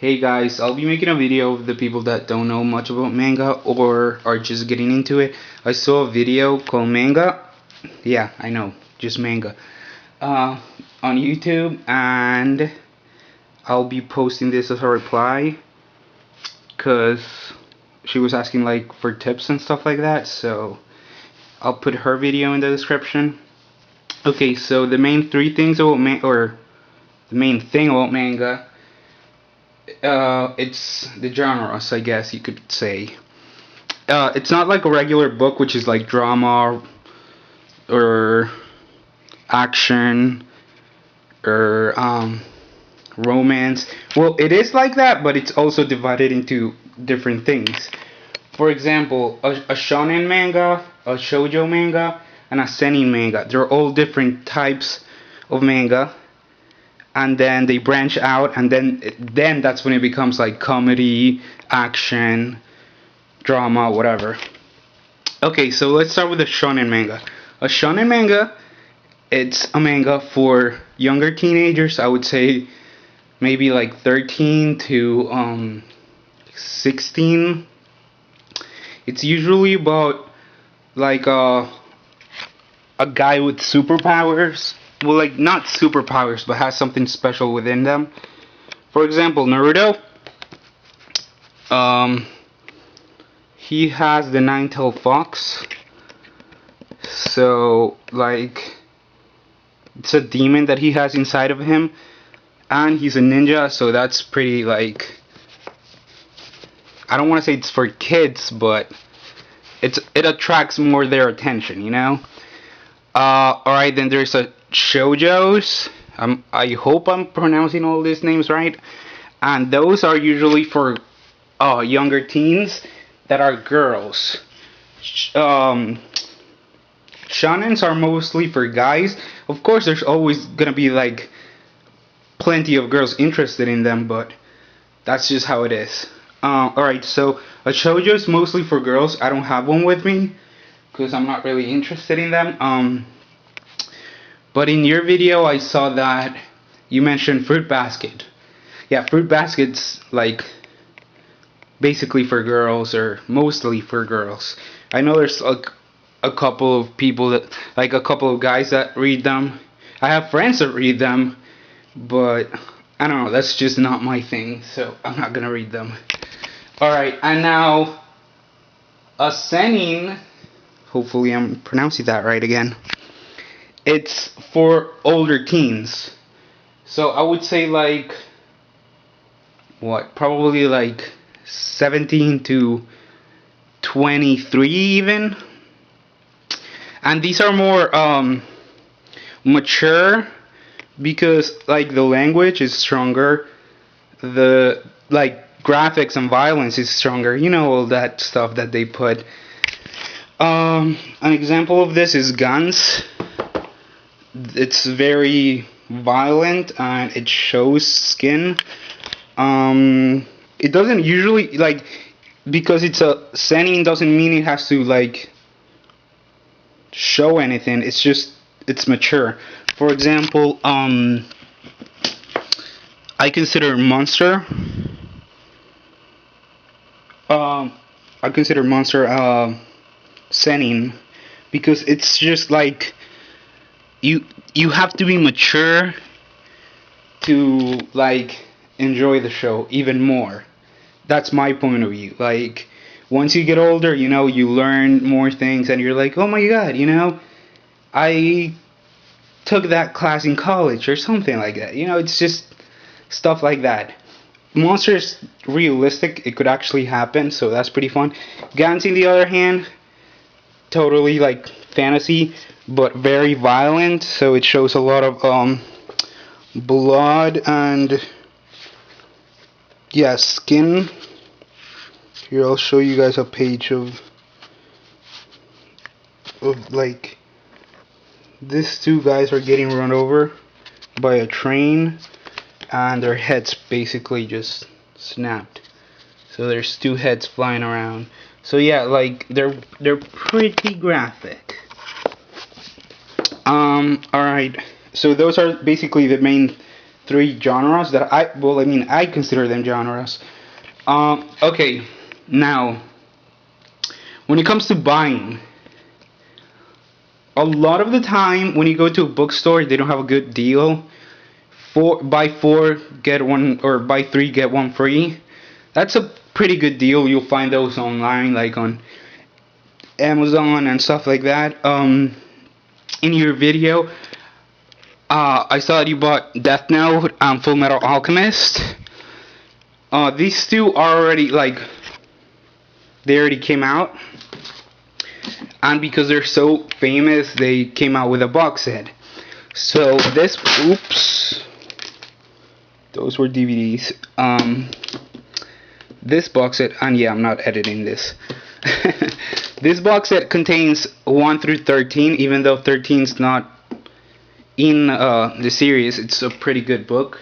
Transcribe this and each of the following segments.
Hey guys, I'll be making a video of the people that don't know much about manga or are just getting into it. I saw a video called Manga. Yeah, I know, just manga. On YouTube, and I'll be posting this as a reply because she was asking like for tips and stuff like that. So I'll put her video in the description. Okay, so the main three things about the main thing about manga. It's the genres, I guess you could say. It's not like a regular book, which is like drama or action or romance. Well, it is like that, but it's also divided into different things. For example, a Shōnen Manga, a Shōjo Manga, and a Seinen Manga. They're all different types of manga, and then they branch out, and then that's when it becomes like comedy, action, drama, whatever. Okay, so let's start with a shonen manga. A shonen manga, it's a manga for younger teenagers. I would say maybe like 13 to 16. It's usually about like a guy with superpowers. Well, like not superpowers, but has something special within them. For example, Naruto. He has the nine-tailed fox. So, like, it's a demon that he has inside of him, and he's a ninja. So that's pretty like. I don't want to say it's for kids, but it attracts more their attention, you know. Alright, then there's a shoujos. I hope I'm pronouncing all these names right. And those are usually for younger teens that are girls. Shonens are mostly for guys. Of course, there's always gonna be like plenty of girls interested in them, but that's just how it is. Alright, so a shoujo is mostly for girls. I don't have one with me because I'm not really interested in them. But in your video, I saw that you mentioned Fruit Basket. Yeah, Fruit Basket's like basically for girls, or mostly for girls. I know there's a couple of people that, like a couple of guys that read them. I have friends that read them, but I don't know, that's just not my thing, so I'm not gonna read them. Alright, and now a seinen, hopefully I'm pronouncing that right again. It's for older teens. So I would say like probably like 17 to 23 even. And these are more mature because like the language is stronger, the like graphics and violence is stronger, you know, all that stuff that they put. An example of this is Guns. It's very violent and it shows skin. It doesn't usually, like, because it's a seinen doesn't mean it has to like show anything. It's just it's mature. For example, I consider Monster. I consider Monster seinen because it's just like you have to be mature to like enjoy the show even more. That's my point of view. Like once you get older, you know, you learn more things and you're like, oh my god, you know, I took that class in college or something like that. You know, it's just stuff like that. Monster is realistic. It could actually happen, so that's pretty fun. Gans, on the other hand, totally like fantasy, but very violent. So it shows a lot of blood and yeah, skin. Here, I'll show you guys a page of like these two guys are getting run over by a train, and their heads basically just snapped. So there's two heads flying around. So yeah, like they're pretty graphic. Alright. So those are basically the main three genres that I consider them genres. Okay, now when it comes to buying, a lot of the time when you go to a bookstore, they don't have a good deal. Buy four get one, or buy three get one free. That's a pretty good deal. You'll find those online, like on Amazon and stuff like that. In your video, I saw that you bought Death Note and Full Metal Alchemist. These two are already, like, they already came out, and because they're so famous, they came out with a box set. So this, oops, those were DVDs. This box set, and yeah, I'm not editing this. This box set contains 1 through 13, even though 13's not in the series. It's a pretty good book.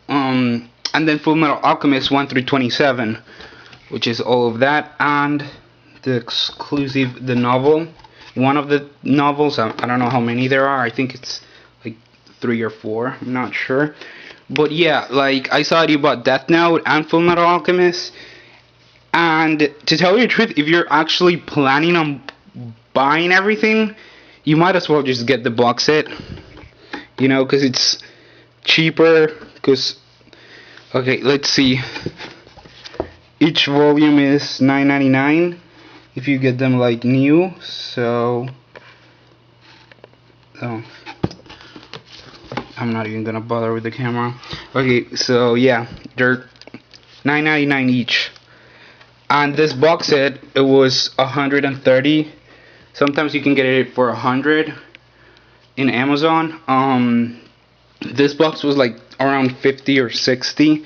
And then Full Metal Alchemist 1 through 27, which is all of that, and the exclusive, the novel, one of the novels. I don't know how many there are. I think it's like 3 or 4. I'm not sure. But yeah, like, I saw you bought Death Note and Full Metal Alchemist. And to tell you the truth, if you're actually planning on buying everything, you might as well just get the box set. You know, because it's cheaper. Because, okay, let's see. Each volume is $9.99 if you get them like new. So, oh, I'm not even gonna bother with the camera. Okay, so yeah, they're $9.99 each. And this box set, it was $130. Sometimes you can get it for $100 in Amazon. This box was like around $50 or $60,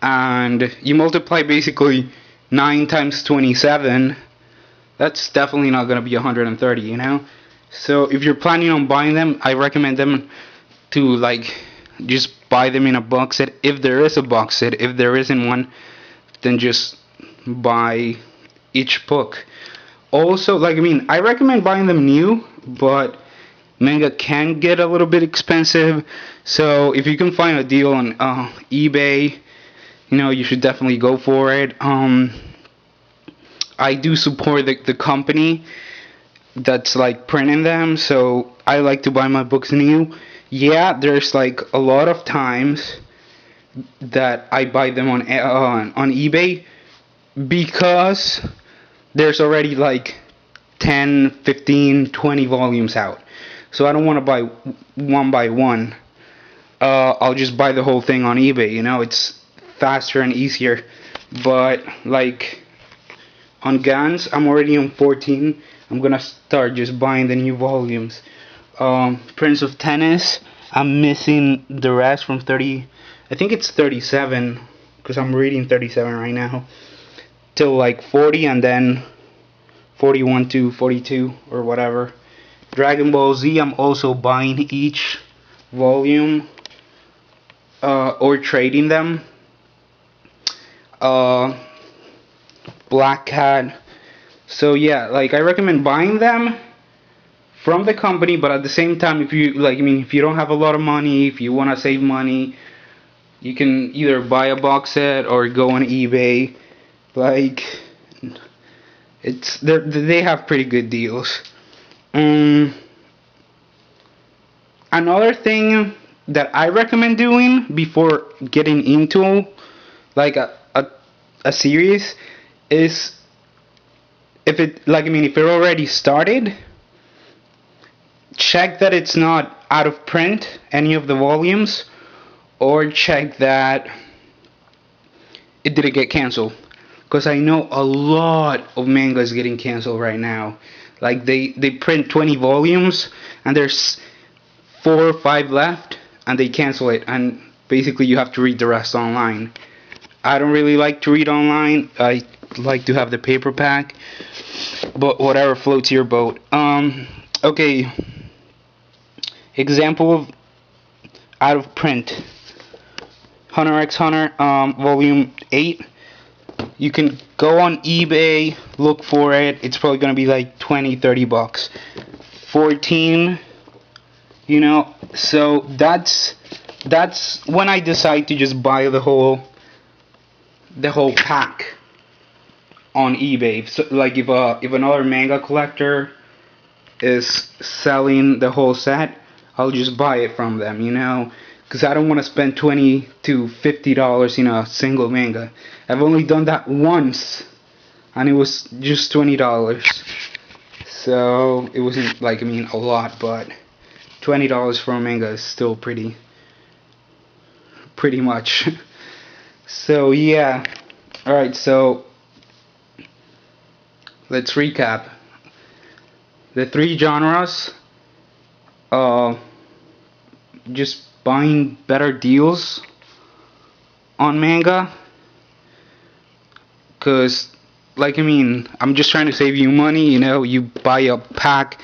and you multiply basically 9 times 27. That's definitely not gonna be $130, you know. So if you're planning on buying them, I recommend them to, like, just buy them in a box set. If there is a box set, if there isn't one, then just buy each book. Also, like, I recommend buying them new, but manga can get a little bit expensive. So if you can find a deal on eBay, you know, you should definitely go for it. I do support the company that's like printing them, so I like to buy my books new. Yeah, there's like a lot of times that I buy them on eBay, because there's already like 10, 15, 20 volumes out. So I don't want to buy one by one. I'll just buy the whole thing on eBay, you know, it's faster and easier. But like on Gans, I'm already on 14. I'm gonna start just buying the new volumes. Prince of Tennis, I'm missing the rest from 30. I think it's 37, because I'm reading 37 right now, till like 40, and then 41 to 42 or whatever. Dragon Ball Z, I'm also buying each volume or trading them. Black Cat. So yeah, like, I recommend buying them from the company, but at the same time, if you like, if you don't have a lot of money, if you want to save money, you can either buy a box set or go on eBay. Like, they have pretty good deals. Another thing that I recommend doing before getting into like a series is, if it already started, check that it's not out of print, any of the volumes, or check that it didn't get canceled. Because I know a lot of manga is getting canceled right now. Like, they print 20 volumes and there's 4 or 5 left, and they cancel it, and basically you have to read the rest online. I don't really like to read online. I like to have the paperback, but whatever floats your boat. Okay, example of out of print: Hunter x Hunter, volume 8. You can go on eBay, look for it. It's probably gonna be like 20-30 bucks. 14, you know. So that's that's when I decide to just buy the whole pack on eBay. So, like if another manga collector is selling the whole set, I'll just buy it from them, because I don't want to spend $20 to $50 in a single manga. I've only done that once, and it was just $20. So it wasn't like, a lot, but $20 for a manga is still pretty much. So yeah, all right. So let's recap the three genres. Just buying better deals on manga, cause I'm just trying to save you money. You buy a pack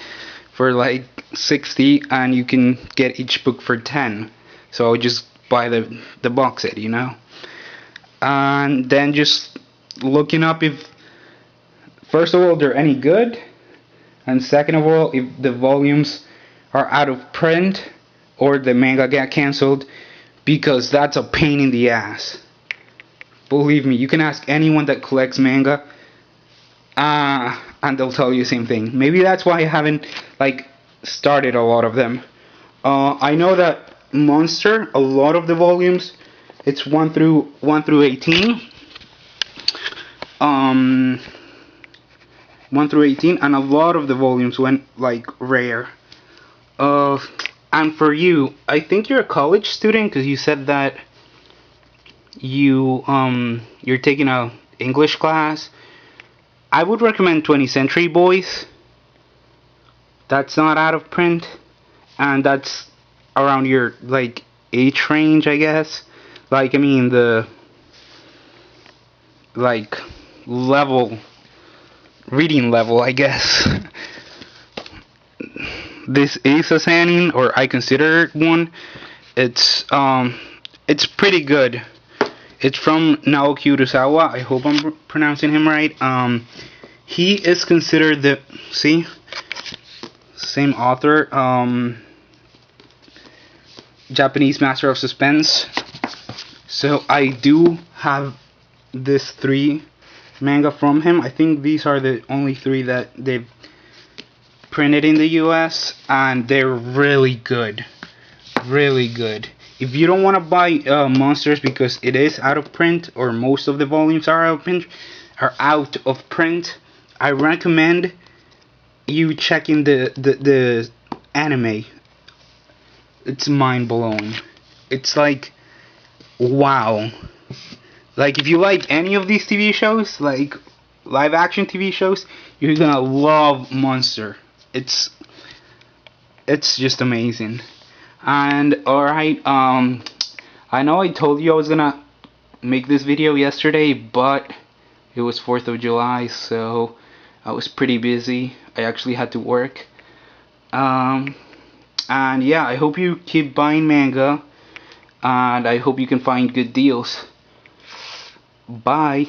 for like 60 and you can get each book for 10. So just buy the box set, and then just looking up if, first of all, they're any good, and second of all, if the volumes are out of print or the manga got cancelled, because that's a pain in the ass. Believe me, you can ask anyone that collects manga, and they'll tell you the same thing. Maybe that's why I haven't started a lot of them. I know that Monster, a lot of the volumes, it's 1 through 18. 1 through 18, and a lot of the volumes went rare. And for you, I think you're a college student, because you said that you're taking a English class. I would recommend 20th Century Boys. That's not out of print, and that's around your age range, I guess. The reading level, I guess. This is a seinen, or I consider it one. It's pretty good. It's from Naoki Urasawa. I hope I'm pronouncing him right. He is considered the same author, Japanese master of suspense. So I do have this 3 manga from him. I think these are the only 3 that they've printed in the US, and they're really good. Really good. If you don't want to buy Monsters because it is out of print, or most of the volumes are out of print, I recommend you checking the anime. It's mind blowing. It's wow. If you like any of these TV shows, live action TV shows, you're gonna love Monster. It's just amazing. And alright, I know I told you I was gonna make this video yesterday, but it was 4th of July, so I was pretty busy. I actually had to work. And yeah, I hope you keep buying manga, and I hope you can find good deals. Bye.